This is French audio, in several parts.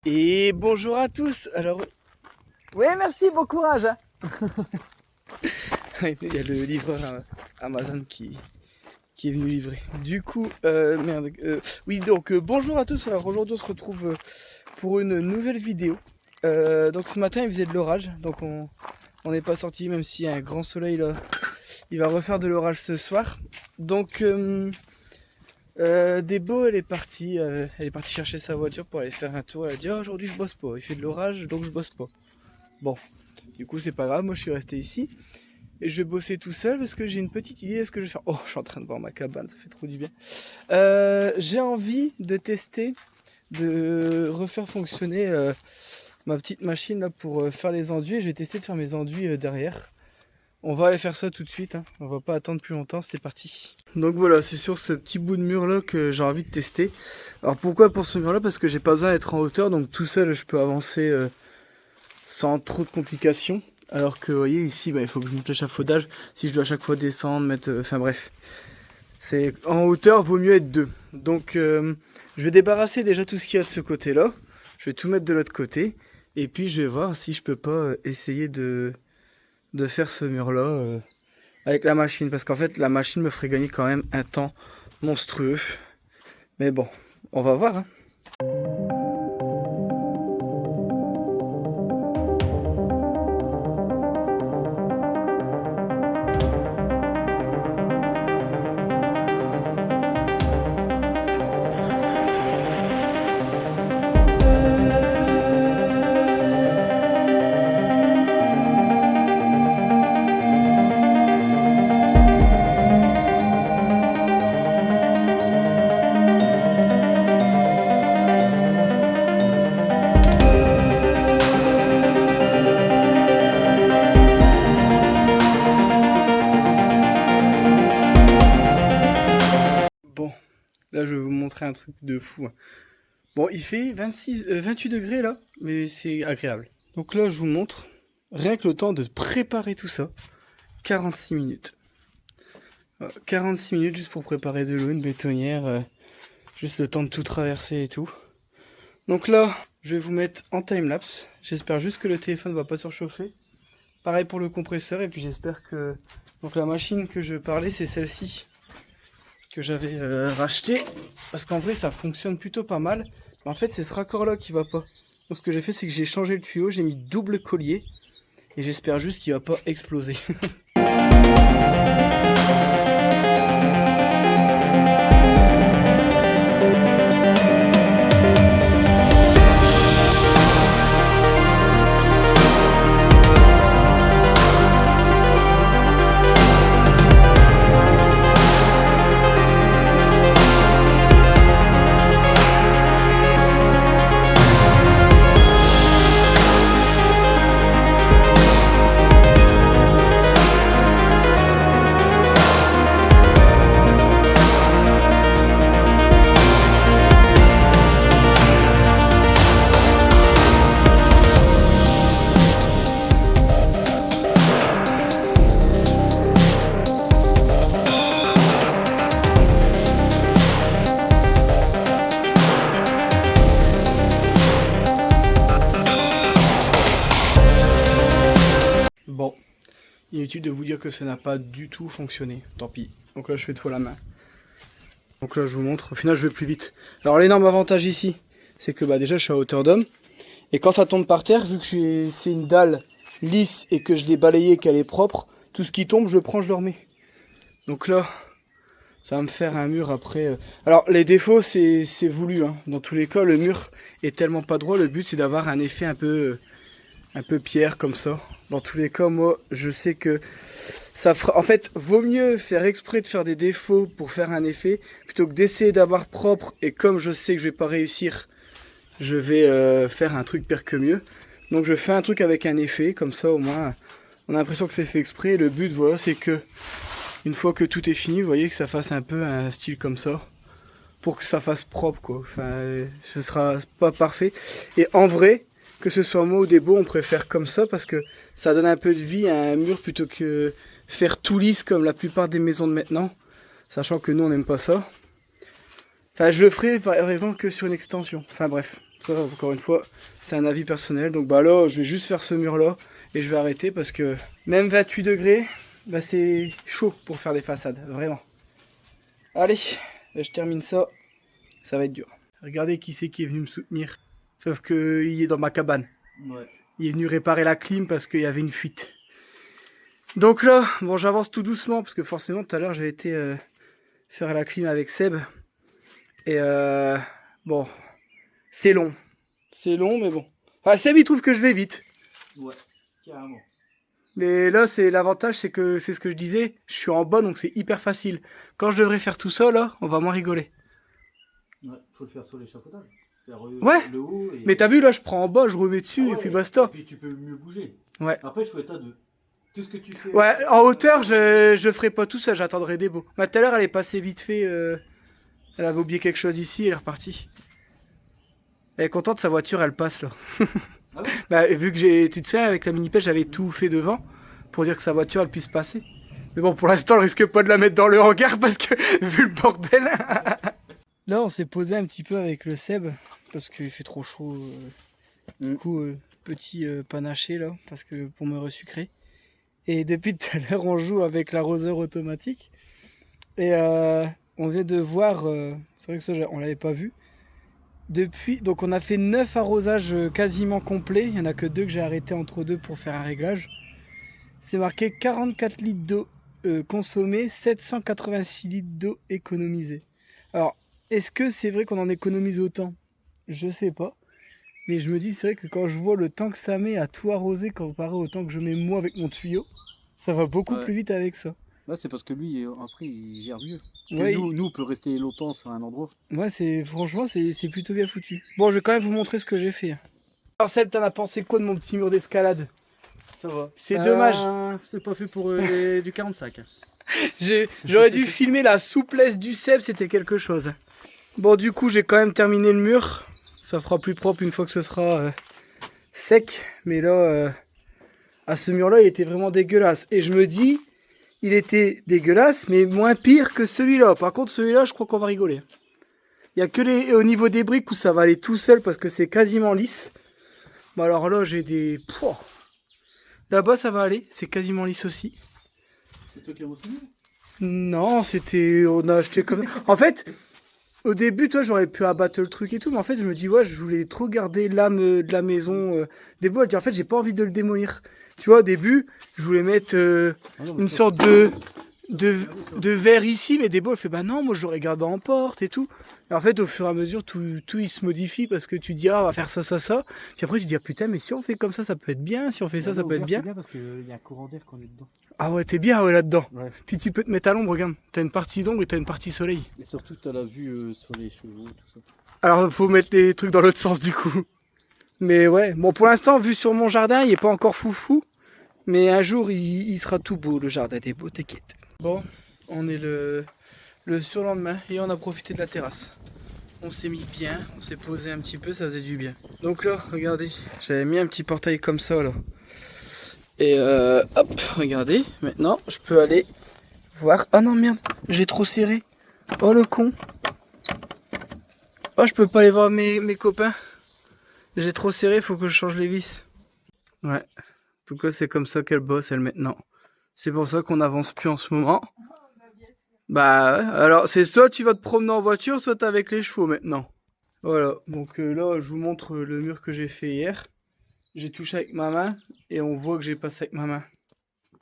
Et bonjour à tous. Alors, Oui, merci, bon courage. Hein. il y a le livreur Amazon qui est venu livrer. Du coup, oui, donc bonjour à tous. Alors aujourd'hui, on se retrouve pour une nouvelle vidéo. Donc ce matin, il faisait de l'orage, donc on n'est pas sorti, même s'il y a un grand soleil là. Il va refaire de l'orage ce soir. Donc Debo, elle est partie chercher sa voiture pour aller faire un tour. Elle a dit oh, aujourd'hui je bosse pas, il fait de l'orage donc je bosse pas. Bon, du coup c'est pas grave, moi je suis resté ici et je vais bosser tout seul parce que j'ai une petite idée de ce que je vais faire. Oh, je suis en train de voir ma cabane, ça fait trop du bien. J'ai envie de tester, de refaire fonctionner ma petite machine là pour faire les enduits. Je vais tester de faire mes enduits derrière. On va aller faire ça tout de suite, hein. On va pas attendre plus longtemps, c'est parti. Donc voilà, c'est sur ce petit bout de mur là que j'ai envie de tester. Alors pourquoi pour ce mur là? Parce que j'ai pas besoin d'être en hauteur, donc tout seul je peux avancer sans trop de complications. Alors que vous voyez ici, il faut que je monte l'échafaudage. Si je dois à chaque fois descendre, mettre... Enfin bref. C'est en hauteur, vaut mieux être deux. Donc je vais débarrasser déjà tout ce qu'il y a de ce côté là. Je vais tout mettre de l'autre côté. Et puis je vais voir si je peux pas essayer de faire ce mur là avec la machine, parce qu'en fait la machine me ferait gagner quand même un temps monstrueux, mais bon, on va voir, hein. Bon, là je vais vous montrer un truc de fou, hein. Bon, il fait 28 degrés là, mais c'est agréable. Donc là je vous montre, rien que le temps de préparer tout ça, 46 minutes. 46 minutes juste pour préparer de l'eau, une bétonnière, juste le temps de tout traverser et tout. Donc là, je vais vous mettre en timelapse. J'espère juste que le téléphone va pas surchauffer. Pareil pour le compresseur, et puis j'espère que... Donc la machine que je parlais, c'est celle-ci que j'avais racheté, parce qu'en vrai ça fonctionne plutôt pas mal, mais en fait c'est ce raccord là qui va pas. Donc ce que j'ai fait, c'est que j'ai changé le tuyau, j'ai mis double collier, et j'espère juste qu'il va pas exploser. Bon, inutile de vous dire que ça n'a pas du tout fonctionné, tant pis. Donc là je fais 2 fois la main. Donc là je vous montre, au final je vais plus vite. Alors l'énorme avantage ici, c'est que déjà je suis à hauteur d'homme. Et quand ça tombe par terre, vu que c'est une dalle lisse et que je l'ai balayée, qu'elle est propre, tout ce qui tombe je le prends, je le remets. Donc là, ça va me faire un mur après. Alors les défauts c'est voulu, hein. Dans tous les cas le mur est tellement pas droit, le but c'est d'avoir un effet un peu pierre comme ça. Dans tous les cas, moi, je sais que ça fera... En fait, vaut mieux faire exprès de faire des défauts pour faire un effet, plutôt que d'essayer d'avoir propre, et comme je sais que je vais pas réussir, je vais faire un truc pire que mieux. Donc je fais un truc avec un effet, comme ça au moins, on a l'impression que c'est fait exprès. Le but, voilà, c'est que, une fois que tout est fini, vous voyez que ça fasse un peu un style comme ça, pour que ça fasse propre, quoi. Enfin, ce sera pas parfait. Et en vrai... Que ce soit moi ou Debo, on préfère comme ça parce que ça donne un peu de vie à un mur plutôt que faire tout lisse comme la plupart des maisons de maintenant. Sachant que nous on n'aime pas ça. Enfin je le ferai par exemple que sur une extension. Enfin bref. Ça, encore une fois, c'est un avis personnel. Donc bah là, je vais juste faire ce mur-là et je vais arrêter parce que même 28 degrés, bah, c'est chaud pour faire des façades, vraiment. Allez, je termine ça. Ça va être dur. Regardez qui c'est qui est venu me soutenir. Sauf qu'il est dans ma cabane. Ouais. Il est venu réparer la clim parce qu'il y avait une fuite. Donc là, bon, j'avance tout doucement parce que forcément tout à l'heure j'ai été faire la clim avec Seb. Et bon, c'est long. C'est long, mais bon. Enfin, Seb il trouve que je vais vite. Ouais, carrément. Mais là, c'est l'avantage, c'est que c'est ce que je disais. Je suis en bas, donc c'est hyper facile. Quand je devrais faire tout ça, là, on va moins rigoler. Ouais, faut le faire sur l'échafaudage. Faire Ouais. le haut et... Mais t'as vu, là, je prends en bas, je remets dessus Ah et puis ouais, basta. Et puis tu peux mieux bouger. Ouais. Après, il faut être à deux. Tout ce que tu fais... Ouais, en hauteur, je ferai pas tout ça, j'attendrai des beaux. Bah, tout à l'heure, elle est passée vite fait. Elle avait oublié quelque chose ici, elle est repartie. Elle est contente, sa voiture, elle passe là. Ah ouais. Bah, vu que tu te souviens, avec la mini-pêche, j'avais tout fait devant pour dire que sa voiture, elle puisse passer. Mais bon, pour l'instant, elle risque pas de la mettre dans le hangar parce que, vu le bordel. Là, on s'est posé un petit peu avec le Seb parce qu'il fait trop chaud. Du coup, petit panaché là, parce que pour me resucrer. Et depuis tout à l'heure, on joue avec l'arroseur automatique. Et on vient de voir, c'est vrai que ça, on l'avait pas vu. Depuis, donc on a fait 9 arrosages quasiment complets. Il n'y en a que 2 que j'ai arrêté entre deux pour faire un réglage. C'est marqué 44 litres d'eau consommée, 786 litres d'eau économisée. Alors, est-ce que c'est vrai qu'on en économise autant? Je sais pas. Mais je me dis, c'est vrai que quand je vois le temps que ça met à tout arroser comparé au temps que je mets moi avec mon tuyau, ça va beaucoup plus vite avec ça. Là, c'est parce que lui, après, il gère mieux. Ouais, Nous, on peut rester longtemps sur un endroit. ouais, franchement, c'est plutôt bien foutu. Bon, je vais quand même vous montrer ce que j'ai fait. Alors Seb, t'en as pensé quoi de mon petit mur d'escalade? Ça va. C'est dommage. C'est pas fait pour du 45. J'aurais dû filmer la souplesse du Seb, c'était quelque chose. Bon, du coup, j'ai quand même terminé le mur. Ça fera plus propre une fois que ce sera sec. Mais là, à ce mur-là, il était vraiment dégueulasse. Et je me dis, il était dégueulasse, mais moins pire que celui-là. Par contre, celui-là, je crois qu'on va rigoler. Il n'y a que au niveau des briques où ça va aller tout seul parce que c'est quasiment lisse. Bon, alors là, j'ai des... Pouah. Là-bas, ça va aller. C'est quasiment lisse aussi. C'est toi qui as moissonné? Non, c'était... On a acheté comme... En fait, au début, toi, j'aurais pu abattre le truc et tout. Mais en fait, je me dis, ouais, je voulais trop garder l'âme de la maison. Des beaux, elle dit, en fait, j'ai pas envie de le démolir. Tu vois, au début, je voulais mettre une sorte de verre ici. Mais des beaux, elle fait, bah non, moi, j'aurais gardé en porte et tout. Et en fait, au fur et à mesure, tout il se modifie parce que tu dis, ah, on va faire ça, ça, ça. Puis après, tu dis, ah, putain, mais si on fait comme ça peut être bien. Si on fait ça, ça peut être bien. C'est bien parce qu'il y a un courant d'air quand on est dedans. Ah ouais, t'es bien ouais, là-dedans. Ouais. Puis tu peux te mettre à l'ombre, regarde. T'as une partie d'ombre et t'as une partie soleil. Et surtout, t'as la vue sur les chevaux, tout ça. Alors, faut mettre les trucs dans l'autre sens, du coup. Mais ouais, bon, pour l'instant, vu sur mon jardin, il est pas encore foufou. Mais un jour, il sera tout beau, le jardin des beaux, t'inquiète. Bon, on est le surlendemain et on a profité de la terrasse. On s'est mis bien, on s'est posé un petit peu, ça faisait du bien. Donc là, regardez, j'avais mis un petit portail comme ça, là. Et hop, regardez, maintenant, je peux aller voir... Ah non, merde, j'ai trop serré. Oh, le con. Oh, je peux pas aller voir mes copains. J'ai trop serré, faut que je change les vis. Ouais, en tout cas, c'est comme ça qu'elle bosse, elle, maintenant. C'est pour ça qu'on n'avance plus en ce moment. Bah, ouais. Alors, c'est soit tu vas te promener en voiture, soit t'es avec les chevaux, maintenant. Voilà, donc là, je vous montre le mur que j'ai fait hier. J'ai touché avec ma main, et on voit que j'ai passé avec ma main.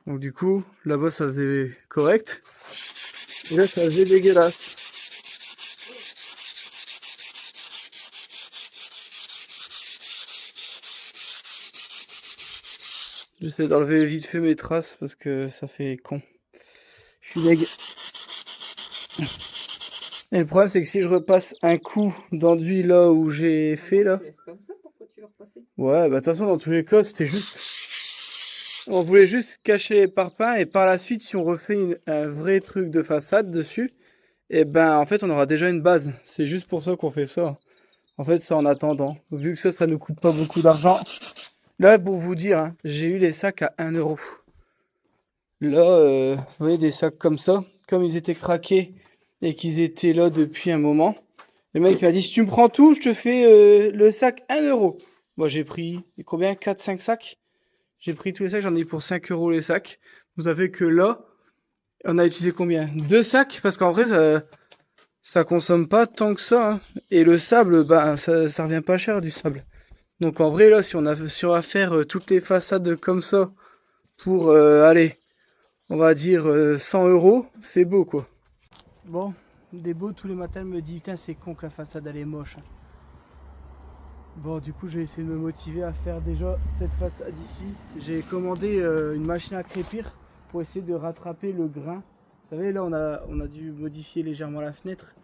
Donc du coup, là-bas, ça faisait correct. Et là, ça faisait dégueulasse. J'essaie d'enlever vite fait mes traces parce que ça fait con. Je suis deg. Et le problème c'est que si je repasse un coup d'enduit là où j'ai fait là. Ouais, bah de toute façon dans tous les cas c'était juste. On voulait juste cacher les parpaings et par la suite si on refait un vrai truc de façade dessus, et ben en fait on aura déjà une base. C'est juste pour ça qu'on fait ça. En fait c'est en attendant. Vu que ça nous coûte pas beaucoup d'argent. Là, pour vous dire, hein, j'ai eu les sacs à 1 euro. Là, vous voyez, des sacs comme ça, comme ils étaient craqués et qu'ils étaient là depuis un moment, Le mec m'a dit, si tu me prends tout, je te fais le sac 1 euro. Moi, j'ai pris, combien? 4-5 sacs? J'ai pris tous les sacs, j'en ai eu pour 5 euros les sacs. Vous savez que là, on a utilisé combien? 2 sacs? Parce qu'en vrai, ça consomme pas tant que ça. Hein. Et le sable, bah, ça revient pas cher du sable. Donc en vrai, là, si on va faire toutes les façades comme ça pour, allez, on va dire 100 euros, c'est beau quoi. Bon, des beaux tous les matins me dit putain c'est con que la façade elle est moche. Bon du coup je vais essayer de me motiver à faire déjà cette façade ici. J'ai commandé une machine à crépir pour essayer de rattraper le grain. Vous savez là on a dû modifier légèrement la fenêtre.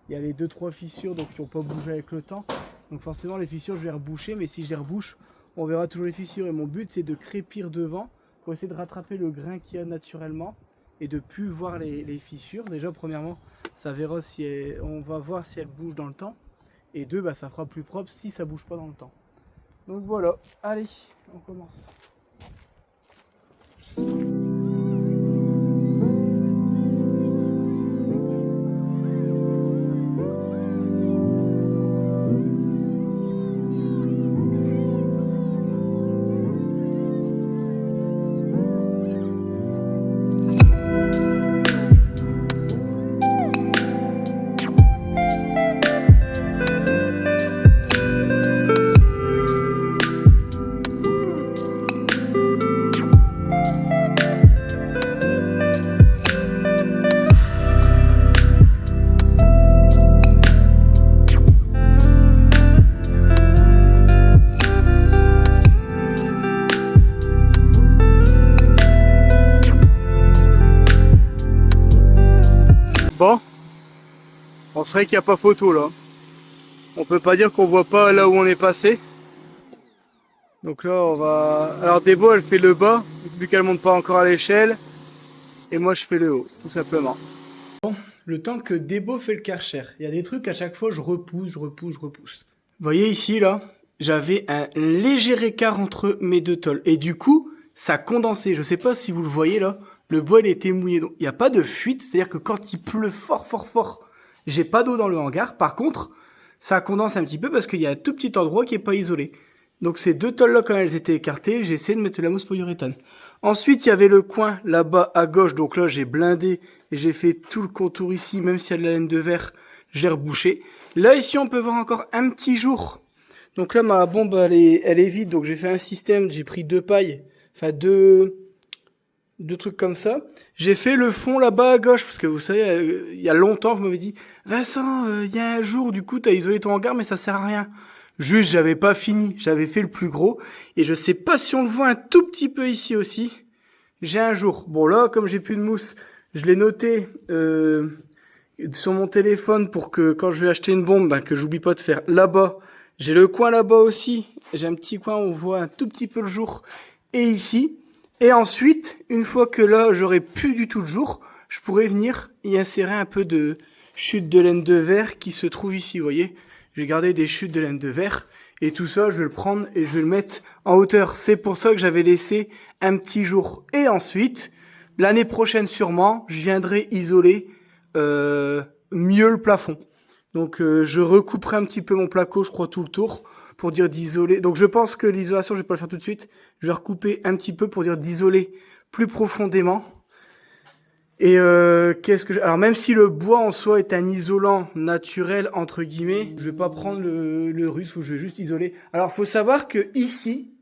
Il y a les 2-3 fissures donc qui n'ont pas bougé avec le temps. Donc forcément les fissures je vais reboucher, mais si je les rebouche on verra toujours les fissures. Et mon but c'est de crépir devant pour essayer de rattraper le grain qu'il y a naturellement et de plus voir les fissures. Déjà premièrement ça verra si on va voir si elles bougent dans le temps. Et deux, bah, ça fera plus propre si ça bouge pas dans le temps. Donc voilà, allez, on commence. Bon, on serait qu'il n'y a pas photo là. On peut pas dire qu'on voit pas là où on est passé. Donc là on va... Alors Debo elle fait le bas, vu qu'elle monte pas encore à l'échelle. Et moi je fais le haut, tout simplement. Bon, le temps que Debo fait le Karcher, il y a des trucs à chaque fois je repousse. Vous voyez ici là, j'avais un léger écart entre mes deux tôles. Et du coup, ça condensait. Je sais pas si vous le voyez là. Le bois il était mouillé, donc il n'y a pas de fuite, c'est-à-dire que quand il pleut fort, j'ai pas d'eau dans le hangar. Par contre, ça condense un petit peu parce qu'il y a un tout petit endroit qui est pas isolé. Donc ces deux tôles là, quand elles étaient écartées, j'ai essayé de mettre de la mousse polyuréthane. Ensuite, il y avait le coin là-bas à gauche, donc là j'ai blindé et j'ai fait tout le contour ici, même s'il y a de la laine de verre, j'ai rebouché. Là ici, on peut voir encore un petit jour. Donc là ma bombe elle est vide, donc j'ai fait un système, j'ai pris deux pailles, enfin deux trucs comme ça. J'ai fait le fond là-bas à gauche, parce que vous savez, il y a longtemps, vous m'avez dit « Vincent, il y a un jour, du coup, t'as isolé ton hangar, mais ça sert à rien. » Juste, j'avais pas fini, j'avais fait le plus gros, et je sais pas si on le voit un tout petit peu ici aussi. J'ai un jour. Bon là, comme j'ai plus de mousse, je l'ai noté sur mon téléphone pour que quand je vais acheter une bombe, ben, que j'oublie pas de faire là-bas. J'ai le coin là-bas aussi, j'ai un petit coin où on voit un tout petit peu le jour, et ici. Et ensuite, une fois que là, j'aurai plus du tout de jour, je pourrais venir y insérer un peu de chute de laine de verre qui se trouve ici, vous voyez. J'ai gardé des chutes de laine de verre et tout ça, je vais le prendre et je vais le mettre en hauteur. C'est pour ça que j'avais laissé un petit jour. Et ensuite, l'année prochaine sûrement, je viendrai isoler mieux le plafond. Donc je recouperai un petit peu mon placo, je crois, tout le tour. Pour dire d'isoler. Donc je pense que l'isolation, je vais pas le faire tout de suite. Je vais recouper un petit peu pour dire d'isoler plus profondément. Et qu'est-ce que alors même si le bois en soi est un isolant naturel entre guillemets, je vais pas prendre le russe ou je vais juste isoler. Alors faut savoir que ici,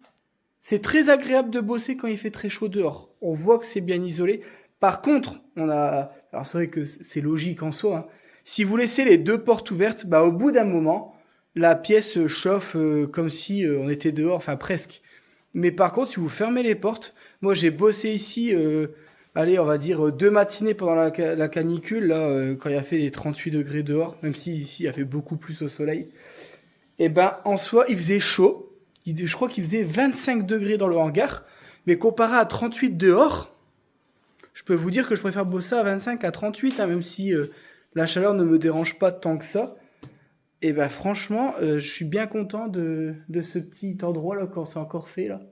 c'est très agréable de bosser quand il fait très chaud dehors. On voit que c'est bien isolé. Par contre, alors c'est vrai que c'est logique en soi. Hein. Si vous laissez les deux portes ouvertes, bah au bout d'un moment la pièce chauffe comme si on était dehors, enfin presque. Mais par contre, si vous fermez les portes, moi j'ai bossé ici, allez, on va dire 2 matinées pendant la canicule, là, quand il a fait des 38 degrés dehors, même si ici il a fait beaucoup plus au soleil. Et ben en soi, il faisait chaud. Je crois qu'il faisait 25 degrés dans le hangar, mais comparé à 38 dehors, je peux vous dire que je préfère bosser à 25 à 38, hein, même si la chaleur ne me dérange pas tant que ça. Et ben franchement, je suis bien content de ce petit endroit là quand c'est encore fait là.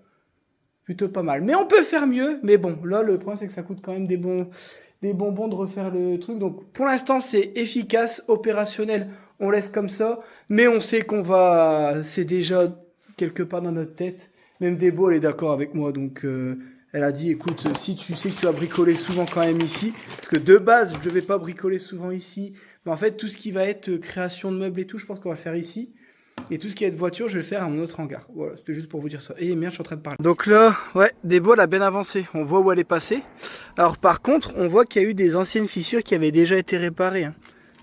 Plutôt pas mal. Mais on peut faire mieux. Mais bon, là le problème c'est que ça coûte quand même des bonbons de refaire le truc. Donc pour l'instant c'est efficace, opérationnel on laisse comme ça, mais on sait qu'on va, c'est déjà quelque part dans notre tête. Même Débo, elle est d'accord avec moi, donc elle a dit, écoute, si tu sais que tu vas bricoler souvent quand même ici, parce que de base, je ne vais pas bricoler souvent ici, mais en fait, tout ce qui va être création de meubles et tout, je pense qu'on va le faire ici. Et tout ce qui est de voiture, je vais le faire à mon autre hangar. Voilà, c'était juste pour vous dire ça. Et merde, je suis en train de parler. Donc là, ouais, Débo, elle a bien avancé. On voit où elle est passée. Alors par contre, on voit qu'il y a eu des anciennes fissures qui avaient déjà été réparées hein,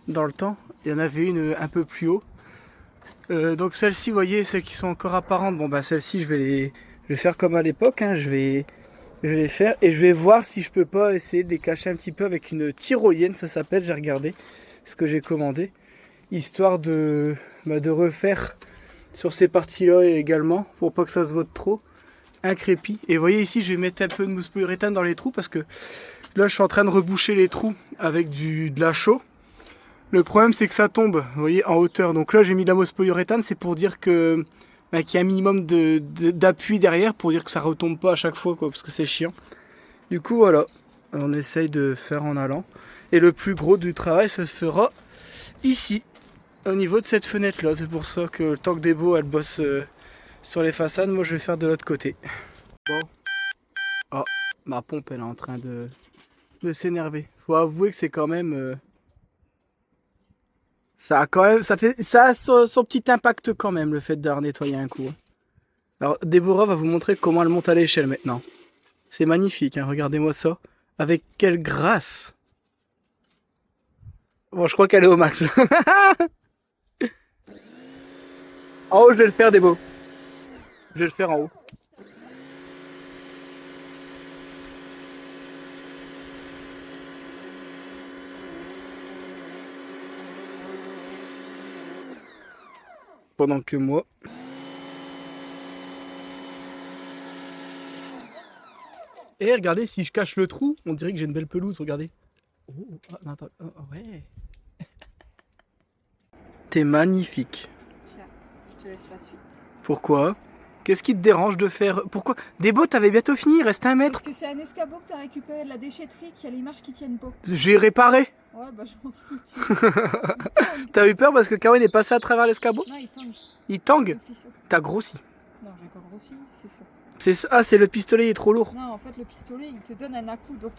dans le temps. Il y en avait une un peu plus haut. Donc celles-ci, vous voyez, celles qui sont encore apparentes. Bon bah celles-ci, je vais faire comme à l'époque. Hein. Je vais les faire et je vais voir si je peux pas essayer de les cacher un petit peu avec une tyrolienne. Ça s'appelle. J'ai regardé ce que j'ai commandé, histoire de refaire sur ces parties-là également, pour pas que ça se vote trop, un crépi. Et vous voyez ici, je vais mettre un peu de mousse polyuréthane dans les trous, parce que là, je suis en train de reboucher les trous avec de la chaux. Le problème, c'est que ça tombe, vous voyez, en hauteur. Donc là, j'ai mis de la mousse polyuréthane, c'est pour dire que qu'il y a un minimum d'appui derrière, pour dire que ça retombe pas à chaque fois, quoi, parce que c'est chiant. Du coup, voilà, on essaye de faire en allant. Et le plus gros du travail, ça se fera ici, au niveau de cette fenêtre là. C'est pour ça que le temps que Débo elle bosse sur les façades, moi je vais faire de l'autre côté. Bon. Oh, ma pompe elle est en train de s'énerver. Faut avouer que c'est quand même ça a son petit impact quand même, le fait d'avoir nettoyé un coup. Alors Déborah va vous montrer comment elle monte à l'échelle maintenant. C'est magnifique, hein, regardez-moi ça. Avec quelle grâce. Bon, je crois qu'elle est au max. En haut, je vais le faire, Débo. Je vais le faire en haut. Pendant que moi... Et regardez, si je cache le trou, on dirait que j'ai une belle pelouse, regardez. Oh, attends, oh, ouais. T'es magnifique. Je te laisse la suite. Pourquoi? Qu'est-ce qui te dérange de faire... Pourquoi? Débo, t'avais bientôt fini, il reste 1 mètre. Parce que c'est un escabeau que t'as récupéré de la déchetterie qui a les marches qui tiennent pas. J'ai réparé. Ouais, bah je m'en fous. T'as eu peur parce que Kawen est passé à travers l'escabeau? Non, il tangue. Il tangue? Le ficeau. T'as grossi. Non, j'ai pas grossi, c'est ça. Ah, c'est le pistolet, il est trop lourd. Non, en fait, le pistolet, il te donne un à-coup. Donc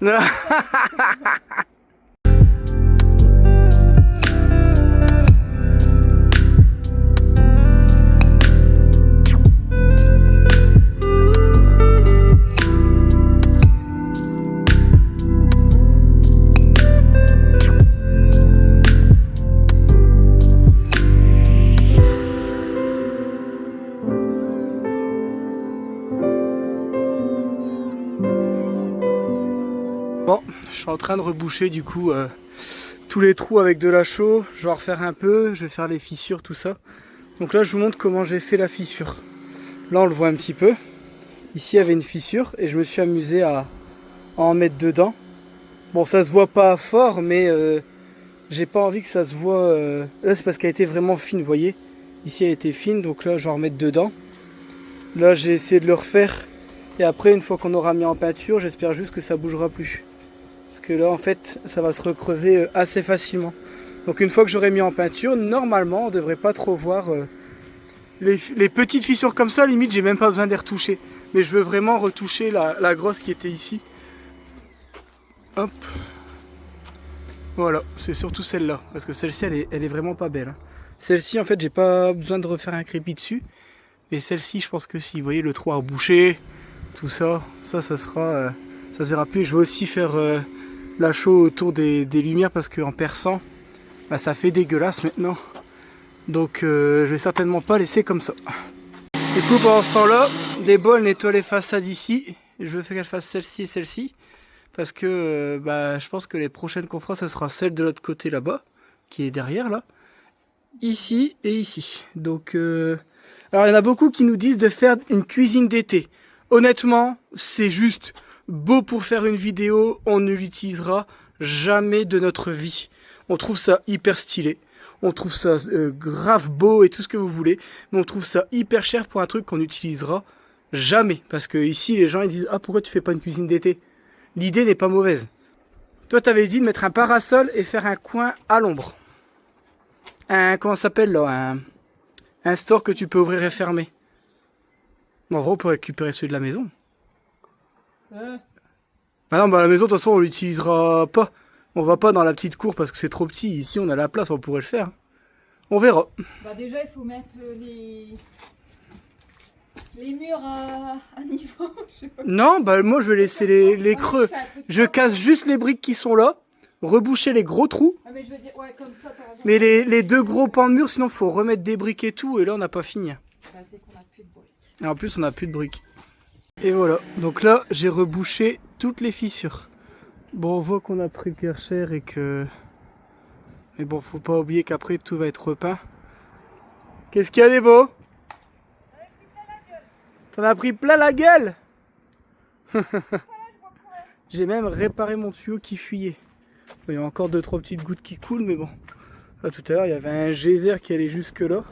Bon, je suis en train de reboucher du coup tous les trous avec de la chaux. Je vais en refaire un peu, je vais faire les fissures, tout ça. Donc là, je vous montre comment j'ai fait la fissure. Là, on le voit un petit peu. Ici, il y avait une fissure et je me suis amusé à en mettre dedans. Bon, ça se voit pas fort, mais j'ai pas envie que ça se voit. Là, c'est parce qu'elle était vraiment fine, vous voyez. Ici, elle était fine, donc là, je vais en remettre dedans. Là, j'ai essayé de le refaire. Et après, une fois qu'on aura mis en peinture, j'espère juste que ça bougera plus. Parce que là, en fait, ça va se recreuser assez facilement. Donc une fois que j'aurai mis en peinture, normalement, on ne devrait pas trop voir les petites fissures comme ça. Limite, j'ai même pas besoin de les retoucher. Mais je veux vraiment retoucher la grosse qui était ici. Hop. Voilà, c'est surtout celle-là. Parce que celle-ci, elle est vraiment pas belle. Hein. Celle-ci, en fait, j'ai pas besoin de refaire un crépi dessus. Et celle-ci, je pense que si. Vous voyez, le trou à reboucher, tout ça, ça sera... ça se verra plus. Je vais aussi faire la chaux autour des lumières parce qu'en perçant, bah, ça fait dégueulasse maintenant. Donc je vais certainement pas laisser comme ça. Du coup, pendant ce temps-là, Débo nettoie les façades ici. Je veux faire qu'elle fasse celle-ci et celle-ci. Parce que bah, je pense que les prochaines qu'on fera, ça sera celle de l'autre côté là-bas, qui est derrière là. Ici et ici. Donc, alors il y en a beaucoup qui nous disent de faire une cuisine d'été. Honnêtement, c'est juste beau pour faire une vidéo. On ne l'utilisera jamais de notre vie. On trouve ça hyper stylé. On trouve ça grave beau et tout ce que vous voulez. Mais on trouve ça hyper cher pour un truc qu'on n'utilisera jamais. Parce que ici, les gens ils disent « Ah, pourquoi tu fais pas une cuisine d'été ?» L'idée n'est pas mauvaise. Toi, tu avais dit de mettre un parasol et faire un coin à l'ombre. comment ça s'appelle là, un store que tu peux ouvrir et fermer. Bon, en vrai, on peut récupérer celui de la maison. Ah non, bah la maison, de toute façon, on l'utilisera pas. On va pas dans la petite cour parce que c'est trop petit. Ici, on a la place, on pourrait le faire. On verra. Bah déjà, il faut mettre les murs à niveau. Je sais pas. Non, bah moi, je vais laisser les creux. Je casse juste les briques qui sont là, reboucher les gros trous. Ah, mais je veux dire, ouais, comme ça, t'as raison. Mais les deux gros pans de mur, sinon, faut remettre des briques et tout. Et là, on n'a pas fini. Bah, c'est qu'on a plus de briques. Et en plus, on n'a plus de briques. Et voilà. Donc là, j'ai rebouché toutes les fissures. Bon, on voit qu'on a pris le Karcher et que... Mais bon, faut pas oublier qu'après, tout va être repeint. Qu'est-ce qu'il y a des beaux? T'en as pris plein la gueule. J'ai même réparé mon tuyau qui fuyait. Il y a encore 2-3 petites gouttes qui coulent, mais bon. Là, tout à l'heure, il y avait un geyser qui allait jusque là.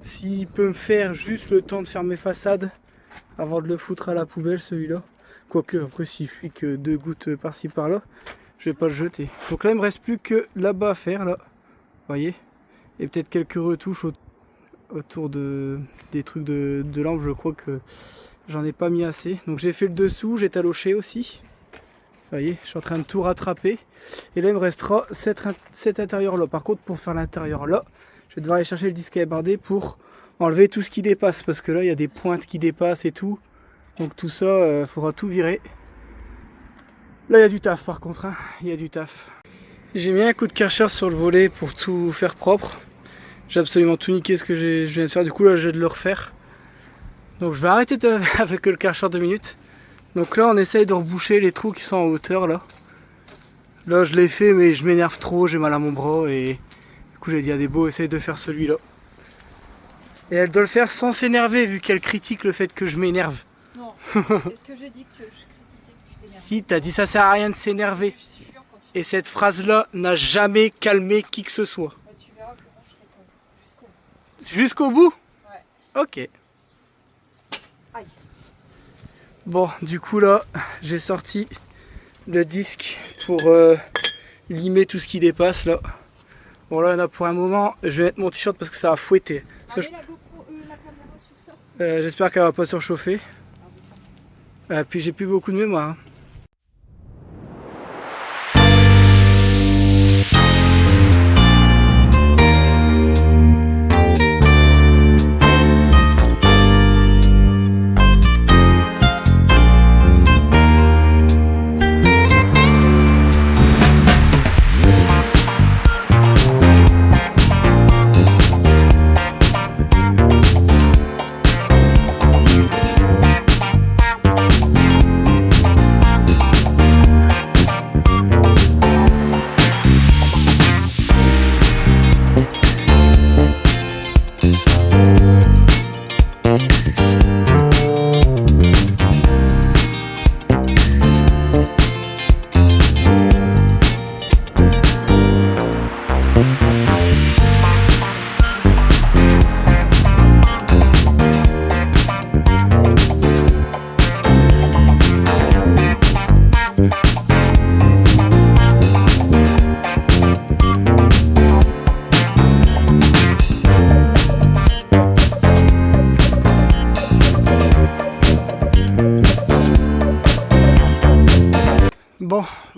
S'il peut me faire juste le temps de faire mes façades avant de le foutre à la poubelle, celui-là. Quoique, après, s'il fuit que 2 gouttes par-ci par-là, je vais pas le jeter. Donc là, il me reste plus que là-bas à faire, là. Vous voyez? Et peut-être quelques retouches autour des trucs de lampe. Je crois que j'en ai pas mis assez. Donc j'ai fait le dessous, j'ai taloché aussi. Vous voyez, je suis en train de tout rattraper. Et là, il me restera cet intérieur-là. Par contre, pour faire l'intérieur là, je vais devoir aller chercher le disque à ébarder pour enlever tout ce qui dépasse. Parce que là, il y a des pointes qui dépassent et tout. Donc tout ça, il faudra tout virer. Là, il y a du taf par contre. Il y a du taf. J'ai mis un coup de Karcher sur le volet pour tout faire propre. J'ai absolument tout niqué ce que je viens de faire. Du coup, là, je vais de le refaire. Donc je vais arrêter avec le Karcher 2 minutes. Donc là, on essaye de reboucher les trous qui sont en hauteur là. Là, je l'ai fait, mais je m'énerve trop, j'ai mal à mon bras. Et du coup, j'ai dit à Débo, essaye de faire celui-là. Et elle doit le faire sans s'énerver, vu qu'elle critique le fait que je m'énerve. Non, est-ce que j'ai dit que je critiquais que tu t'énerves? Si, t'as dit ça sert à rien de s'énerver. Je suis sûre quand tu Et cette phrase-là n'a jamais calmé qui que ce soit. tu verras que moi je serai con. Jusqu'au bout? Ouais. Ok. Aïe. Bon, du coup là, j'ai sorti le disque pour limer tout ce qui dépasse là. Bon là, on a pour un moment, je vais mettre mon t-shirt parce que ça va fouetter. Parce que La GoPro, la caméra sur ça. j'espère qu'elle va pas surchauffer. Puis j'ai plus beaucoup de mémoire. Hein.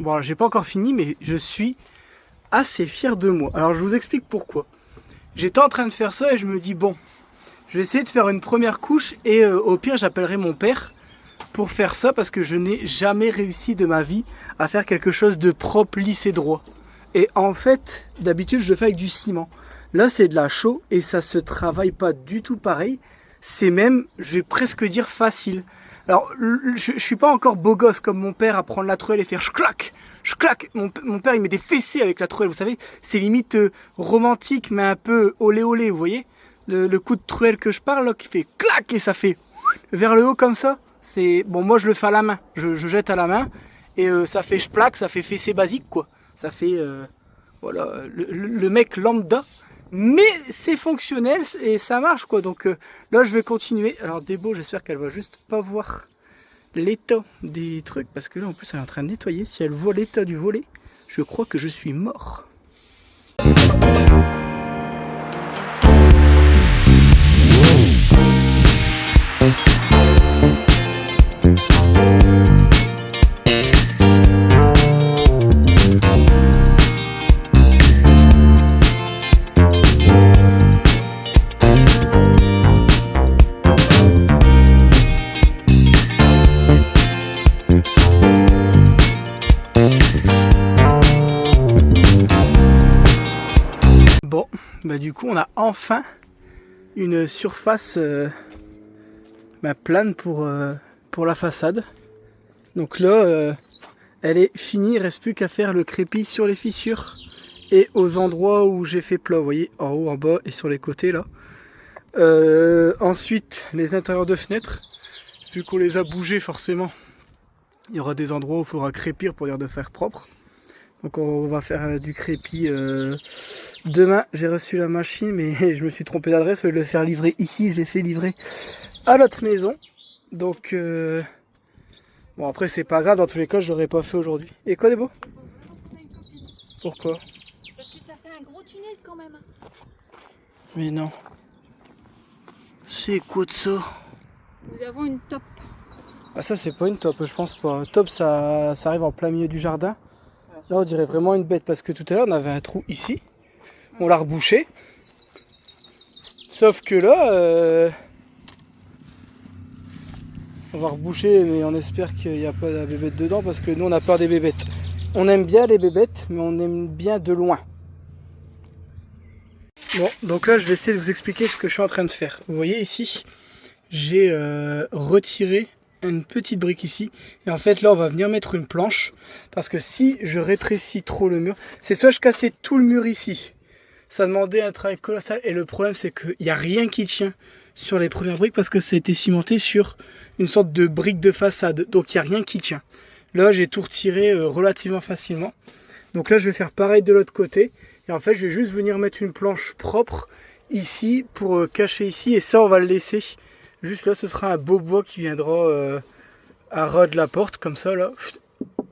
Bon, j'ai pas encore fini, mais je suis assez fier de moi. Alors je vous explique pourquoi. J'étais en train de faire ça et je me dis bon, je vais essayer de faire une première couche et au pire j'appellerai mon père pour faire ça parce que je n'ai jamais réussi de ma vie à faire quelque chose de propre, lisse et droit. Et en fait, d'habitude je le fais avec du ciment. Là c'est de la chaux et ça se travaille pas du tout pareil. C'est même, je vais presque dire facile. Alors, je suis pas encore beau gosse comme mon père à prendre la truelle et faire je claque. Mon père il met des fessées avec la truelle, vous savez. C'est limite romantique mais un peu olé olé, vous voyez. Le coup de truelle que je parle là, qui fait clac et ça fait vers le haut comme ça. C'est bon, moi je le fais à la main. Je jette à la main et ça fait plaque, ça fait fessé basique quoi. Ça fait voilà le mec lambda. Mais c'est fonctionnel et ça marche quoi. Donc là je vais continuer. Alors Débo, j'espère qu'elle va juste pas voir l'état des trucs. Parce que là en plus elle est en train de nettoyer. Si elle voit l'état du volet, je crois que je suis mort. Bon, bah du coup on a enfin une surface plane pour la façade. Donc là elle est finie, il ne reste plus qu'à faire le crépi sur les fissures et aux endroits où j'ai fait plat, vous voyez, en haut, en bas et sur les côtés là. Ensuite les intérieurs de fenêtres, vu qu'on les a bougés forcément, il y aura des endroits où il faudra crépir pour dire de faire propre. Donc on va faire du crépi demain. J'ai reçu la machine mais je me suis trompé d'adresse. Au lieu de le faire livrer ici, je l'ai fait livrer à l'autre maison. Donc bon, après c'est pas grave, dans tous les cas je l'aurais pas fait aujourd'hui. Et quoi des beaux? Pourquoi? Parce que ça fait un gros tunnel quand même. Mais non. C'est quoi de ça? Nous avons une top. Ah ça c'est pas une top, je pense pas. Top ça arrive en plein milieu du jardin. Là on dirait vraiment une bête parce que tout à l'heure on avait un trou ici. On l'a rebouché. Sauf que là on va reboucher mais on espère qu'il n'y a pas de bébête dedans parce que nous on a peur des bébêtes. On aime bien les bébêtes mais on aime bien de loin. Bon donc là je vais essayer de vous expliquer ce que je suis en train de faire. Vous voyez ici j'ai retiré une petite brique ici et en fait là on va venir mettre une planche parce que si je rétrécis trop le mur, c'est soit je cassais tout le mur ici, ça demandait un travail colossal et le problème c'est qu'il n'y a rien qui tient sur les premières briques parce que ça a été cimenté sur une sorte de brique de façade, donc il n'y a rien qui tient. Là j'ai tout retiré relativement facilement, donc là je vais faire pareil de l'autre côté et en fait je vais juste venir mettre une planche propre ici pour cacher ici et ça on va le laisser. Juste là, ce sera un beau bois qui viendra à ras de la porte, comme ça, là.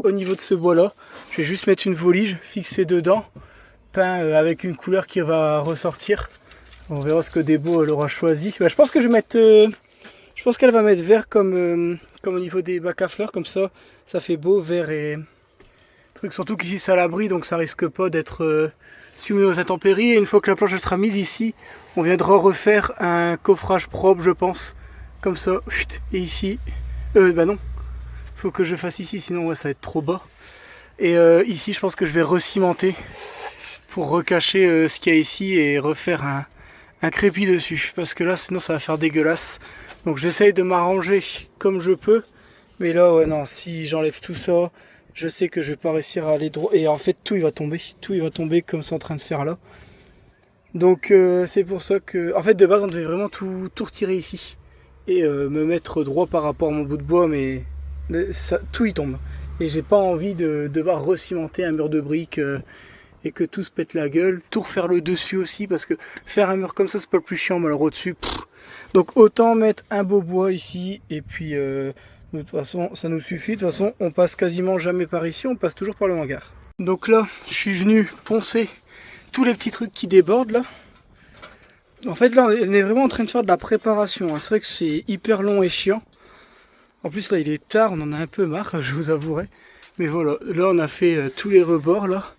Au niveau de ce bois-là, je vais juste mettre une volige fixée dedans, peint avec une couleur qui va ressortir. On verra ce que Débo elle aura choisi. Bah, je pense que je vais mettre, je pense qu'elle va mettre vert comme au niveau des bacs à fleurs, comme ça, ça fait beau, vert et truc. Surtout qu'ici c'est à l'abri, donc ça risque pas d'être soumis aux intempéries. Et une fois que la planche elle sera mise ici, on viendra refaire un coffrage propre, je pense, comme ça. Et ici, bah non, faut que je fasse ici, sinon ouais, ça va être trop bas. Et ici, je pense que je vais recimenter pour recacher ce qu'il y a ici et refaire un crépi dessus, parce que là, sinon ça va faire dégueulasse. Donc j'essaye de m'arranger comme je peux, mais là, ouais, non, si j'enlève tout ça, je sais que je vais pas réussir à aller droit. Et en fait, tout il va tomber comme c'est en train de faire là. Donc c'est pour ça que, en fait de base on devait vraiment tout retirer ici et me mettre droit par rapport à mon bout de bois, mais ça, tout y tombe et j'ai pas envie de devoir recimenter un mur de briques et que tout se pète la gueule, tout refaire le dessus aussi parce que faire un mur comme ça c'est pas le plus chiant, mais alors au dessus donc autant mettre un beau bois ici et puis de toute façon ça nous suffit. De toute façon on passe quasiment jamais par ici, on passe toujours par le hangar. Donc là je suis venu poncer tous les petits trucs qui débordent là. En fait là on est vraiment en train de faire de la préparation, c'est vrai que c'est hyper long et chiant. En plus là il est tard, on en a un peu marre, je vous avouerai. Mais voilà, là on a fait tous les rebords là.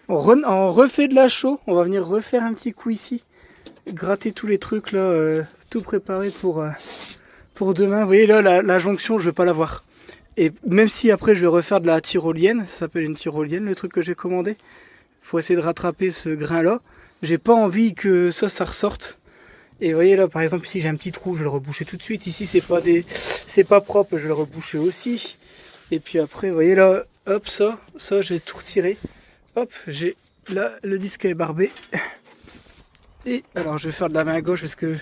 On refait de la chaux, on va venir refaire un petit coup ici. Gratter tous les trucs là, tout préparé pour demain. Vous voyez là la jonction je vais pas l'avoir. Et même si après je vais refaire de la tyrolienne, ça s'appelle une tyrolienne le truc que j'ai commandé. Faut essayer de rattraper ce grain là. J'ai pas envie que ça ressorte. Et vous voyez là par exemple ici j'ai un petit trou, je vais le reboucher tout de suite. Ici c'est pas propre, je vais le reboucher aussi. Et puis après vous voyez là, hop ça j'ai tout retiré. Hop, j'ai là le disque est barbé. Et alors je vais faire de la main gauche parce que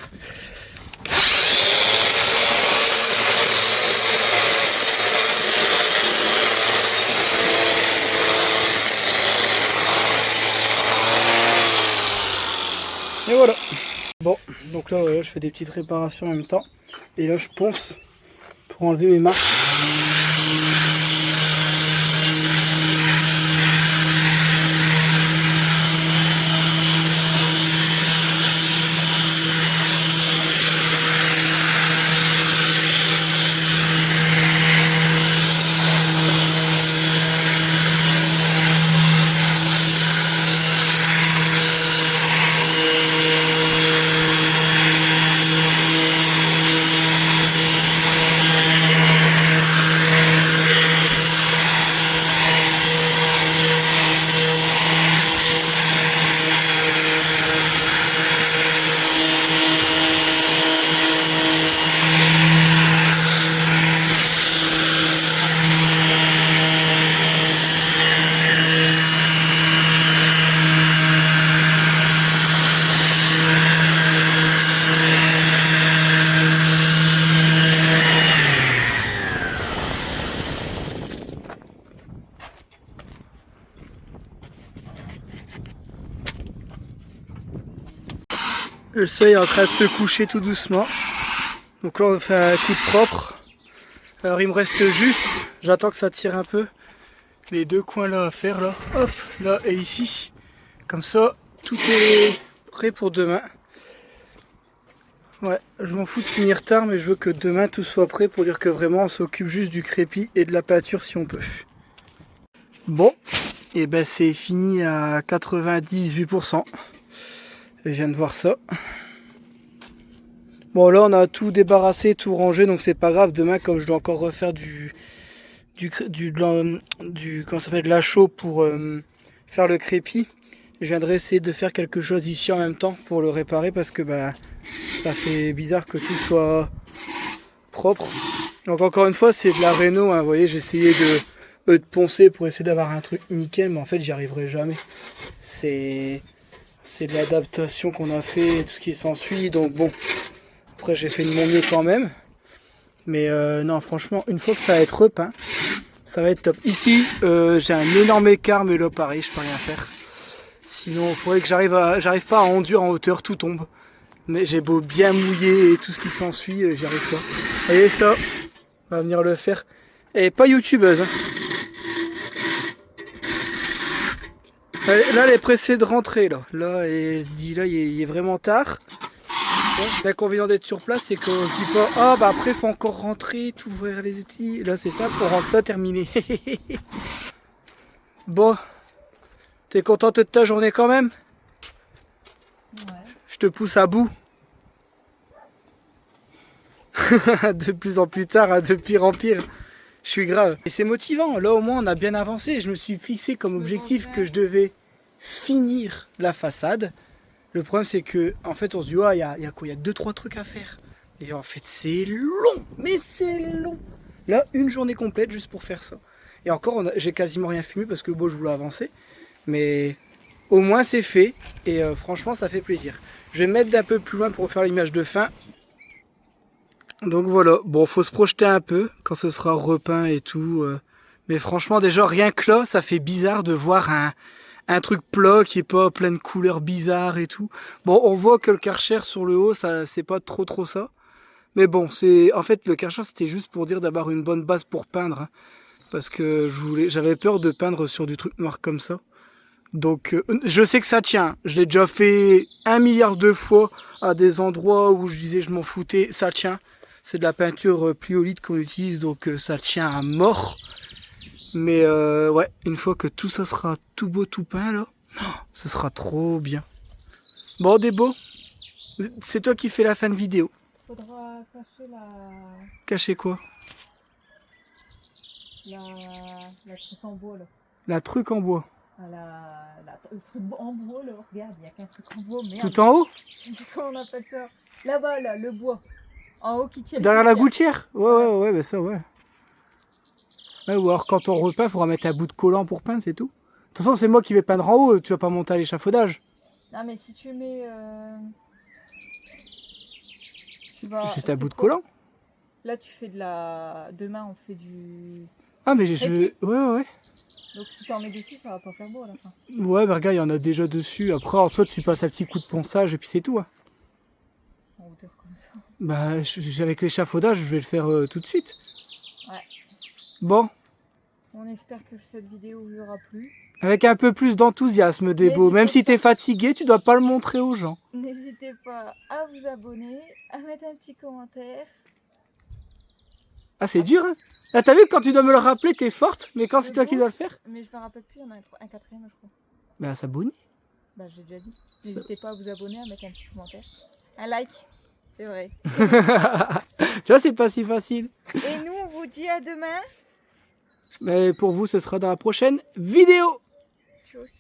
et voilà. Bon, donc là je fais des petites réparations en même temps. Et là je ponce pour enlever mes marques. Le soleil est en train de se coucher tout doucement. Donc là on fait un coup de propre. Alors il me reste juste, j'attends que ça tire un peu, les deux coins là à faire là. Hop, là et ici. Comme ça, tout est prêt pour demain. Ouais, je m'en fous de finir tard, mais je veux que demain tout soit prêt pour dire que vraiment on s'occupe juste du crépi et de la peinture si on peut. Bon, et ben c'est fini à 98%. Je viens de voir ça. Bon là on a tout débarrassé, tout rangé, donc c'est pas grave. Demain comme je dois encore refaire comment ça s'appelle, de la chaux pour faire le crépi, je viendrai essayer de faire quelque chose ici en même temps pour le réparer parce que bah ça fait bizarre que tout soit propre. Donc encore une fois c'est de la réno, hein, vous voyez, j'ai essayé de poncer pour essayer d'avoir un truc nickel, mais en fait j'y arriverai jamais. C'est de l'adaptation qu'on a fait et tout ce qui s'ensuit, donc bon, après j'ai fait de mon mieux quand même. Mais non, franchement, une fois que ça va être repeint, ça va être top. Ici, j'ai un énorme écart, mais là pareil, je peux rien faire. Sinon, il faudrait que j'arrive pas à enduire en hauteur, tout tombe. Mais j'ai beau bien mouiller et tout ce qui s'ensuit, j'y arrive pas. Vous voyez ça, on va venir le faire. Et pas youtubeuse. Hein. Là, elle est pressée de rentrer, là. Là, elle se dit, là, il est vraiment tard. L'inconvénient d'être sur place, c'est qu'on se dit pas, ah bah après, faut encore rentrer, tout ouvrir les outils. Là, c'est ça, pour rentrer, terminé. Bon, t'es contente de ta journée quand même? Ouais. Je te pousse à bout. De plus en plus tard, hein, de pire en pire. Je suis grave. Et c'est motivant. Là, au moins, on a bien avancé. Je me suis fixé comme objectif que je devais finir la façade. Le problème, c'est que, en fait, on se dit, ah, il y a quoi? Il y a 2-3 trucs à faire. Et en fait, c'est long. Mais c'est long. Là, une journée complète juste pour faire ça. Et encore, j'ai quasiment rien fumé parce que, bon, je voulais avancer. Mais au moins, c'est fait. Et franchement, ça fait plaisir. Je vais me mettre d'un peu plus loin pour faire l'image de fin. Donc voilà, bon, faut se projeter un peu quand ce sera repeint et tout. Mais franchement, déjà, rien que là, ça fait bizarre de voir un truc plat qui est pas plein de couleurs bizarres et tout. Bon, on voit que le Karcher sur le haut, ça c'est pas trop ça. Mais bon, en fait, le Karcher, c'était juste pour dire d'avoir une bonne base pour peindre. Hein, parce que j'avais peur de peindre sur du truc noir comme ça. Donc, je sais que ça tient. Je l'ai déjà fait 1 milliard de fois à des endroits où je disais je m'en foutais. Ça tient. C'est de la peinture Pliolite qu'on utilise, donc ça tient à mort. Mais ouais, une fois que tout ça sera tout beau, tout peint, là, ce sera trop bien. Bon, Débo, c'est toi qui fais la fin de vidéo. Faudra cacher Cacher quoi? la truc en bois là. La truc en bois. Le truc en bois là, regarde, il y a qu'un truc en bois, merde. Tout en haut? Je sais plus comment on appelle ça. Là-bas, là, le bois. En haut qui tient. Derrière la gouttière? Ouais, bah ça, ouais. Ouais, ou alors quand on repeint, il faudra mettre un bout de collant pour peindre, c'est tout. De toute façon, c'est moi qui vais peindre en haut, tu vas pas monter à l'échafaudage. Non, mais si tu mets. Juste un bout de collant. Là, tu fais de la. Demain, on fait du. Ah, mais ouais. Donc, si t'en mets dessus, ça va pas faire beau à la fin. Ouais, bah regarde, il y en a déjà dessus. Après, en soit tu passes un petit coup de ponçage et puis c'est tout. Hein. En hauteur comme ça. Bah, avec l'échafaudage, je vais le faire tout de suite. Ouais. Bon. On espère que cette vidéo vous aura plu. Avec un peu plus d'enthousiasme, Débo. Même si t'es fatigué, tu dois pas le montrer aux gens. N'hésitez pas à vous abonner, à mettre un petit commentaire. Ah, c'est dur, hein. Là, t'as vu, quand tu dois me le rappeler, t'es forte, mais quand c'est toi qui dois le faire. Mais je me rappelle plus, il y en a un quatrième, je crois. Bah, s'abonner. Bah, j'ai déjà dit. N'hésitez pas à vous abonner, à mettre un petit commentaire. Un like, c'est vrai. Tu vois, c'est pas si facile. Et nous, on vous dit à demain. Mais pour vous, ce sera dans la prochaine vidéo. Tchuss.